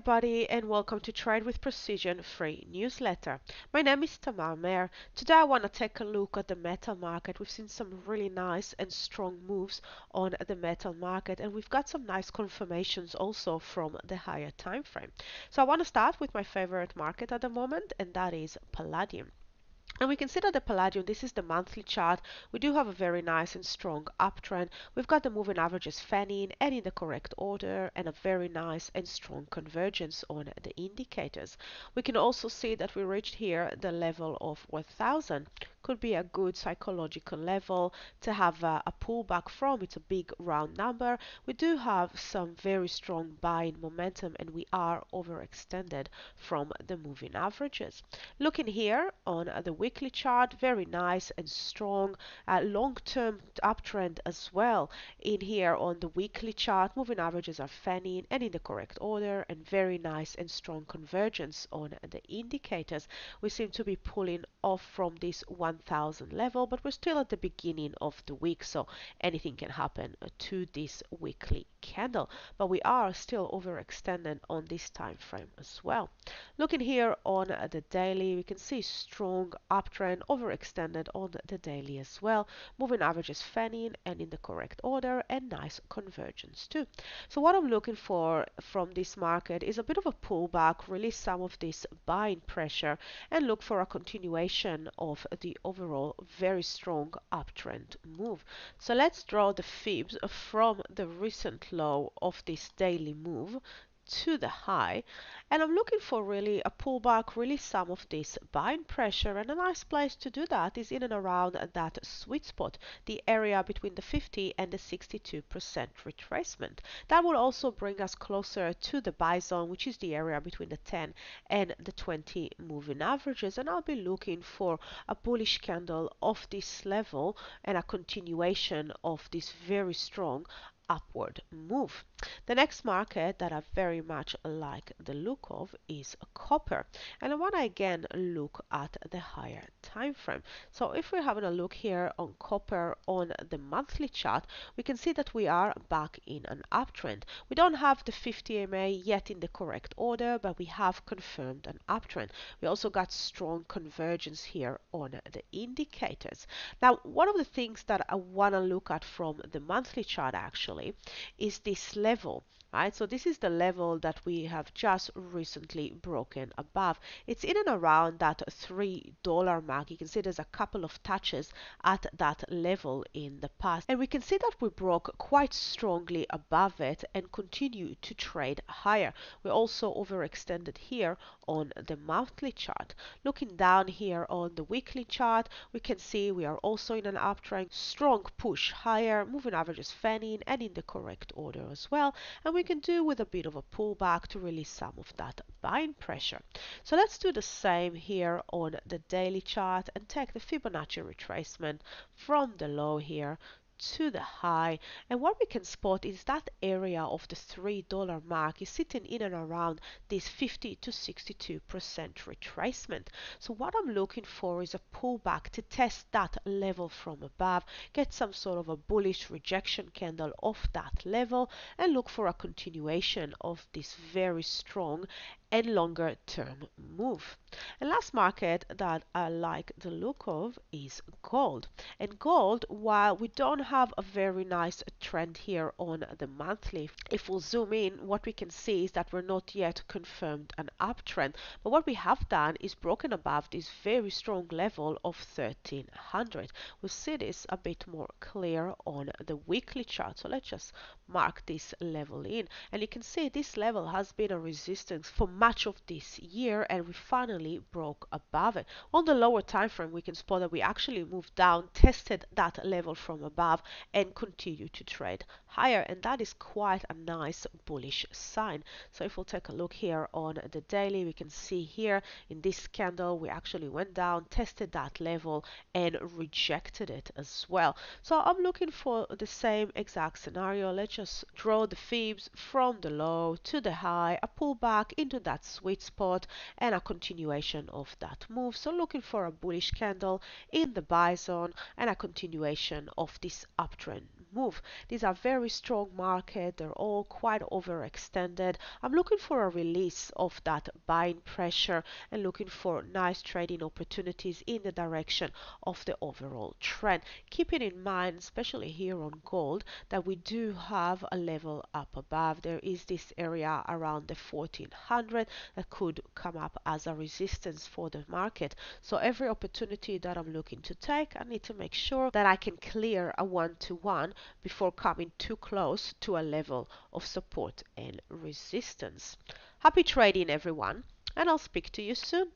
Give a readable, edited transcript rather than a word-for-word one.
everybody, and welcome to Trade with Precision free newsletter. My name is Tamar Mehr. Today I want to take a look at the metal market. We've seen some really nice and strong moves on the metal market, and we've got some nice confirmations also from the higher time frame. So I want to start with my favorite market at the moment, and that is palladium. And we consider the palladium, this is the monthly chart. We do have a very nice and strong uptrend. We've got the moving averages fanning and in the correct order, and a very nice and strong convergence on the indicators. We can also see that we reached here the level of 1000. Could be a good psychological level to have a pullback from. It's a big round number. We do have some very strong buying momentum, and we are overextended from the moving averages. Looking here on the weekly chart, very nice and strong long-term uptrend as well. In here on the weekly chart, moving averages are fanning and in the correct order, and very nice and strong convergence on the indicators. We seem to be pulling off from this 1000 level, but we're still at the beginning of the week, so anything can happen to this weekly candle, but we are still overextended on this time frame as well. Looking here on the daily, we can see strong uptrend, overextended on the daily as well. Moving averages fanning and in the correct order, and nice convergence too. So what I'm looking for from this market is a bit of a pullback, release some of this buying pressure, and look for a continuation of the overall very strong uptrend move. So let's draw the fibs from the recent low of this daily move to the high, and I'm looking for really a pullback, really some of this buying pressure, and a nice place to do that is in and around that sweet spot, the area between the 50 and the 62% retracement. That will also bring us closer to the buy zone, which is the area between the 10 and the 20 moving averages, and I'll be looking for a bullish candle of this level and a continuation of this very strong upward move. The next market that I very much like the look of is copper, and I want to again look at the higher time frame. So if we're having a look here on copper on the monthly chart, we can see that we are back in an uptrend. We don't have the 50 EMA yet in the correct order, but we have confirmed an uptrend. We also got strong convergence here on the indicators. Now, one of the things that I want to look at from the monthly chart actually is this level, right? So this is the level that we have just recently broken above. It's in and around that $3 mark. You can see there's a couple of touches at that level in the past, and we can see that we broke quite strongly above it and continue to trade higher. We're also overextended here on the monthly chart. Looking down here on the weekly chart, we can see we are also in an uptrend, strong push higher, moving averages fanning and in the correct order as well, and we can do with a bit of a pullback to release some of that buying pressure. So let's do the same here on the daily chart and take the Fibonacci retracement from the low here to the high, and what we can spot is that area of the $3 mark is sitting in and around this 50 to 62% retracement. So what I'm looking for is a pullback to test that level from above, get some sort of a bullish rejection candle off that level, and look for a continuation of this very strong and longer term move. And last market that I like the look of is gold. And gold, while we don't have a very nice trend here on the monthly, if we'll zoom in, what we can see is that we're not yet confirmed an uptrend. But what we have done is broken above this very strong level of 1300. We'll see this a bit more clear on the weekly chart. So let's just mark this level in, and you can see this level has been a resistance for much of this year, and we finally broke above it. On the lower time frame, we can spot that we actually moved down, tested that level from above, and continue to trade higher, and that is quite a nice bullish sign. So if we'll take a look here on the daily, we can see here in this candle we actually went down, tested that level, and rejected it as well. So I'm looking for the same exact scenario. Let's just draw the fibs from the low to the high, a pullback into that sweet spot, and a continuation of that move. So looking for a bullish candle in the buy zone and a continuation of this uptrend move. These are very strong market. They're all quite overextended. I'm looking for a release of that buying pressure and looking for nice trading opportunities in the direction of the overall trend. Keeping in mind, especially here on gold, that we do have a level up above. There is this area around the 1400 that could come up as a resistance for the market. So every opportunity that I'm looking to take, I need to make sure that I can clear a one-to-one before coming too close to a level of support and resistance. Happy trading, everyone, and I'll speak to you soon.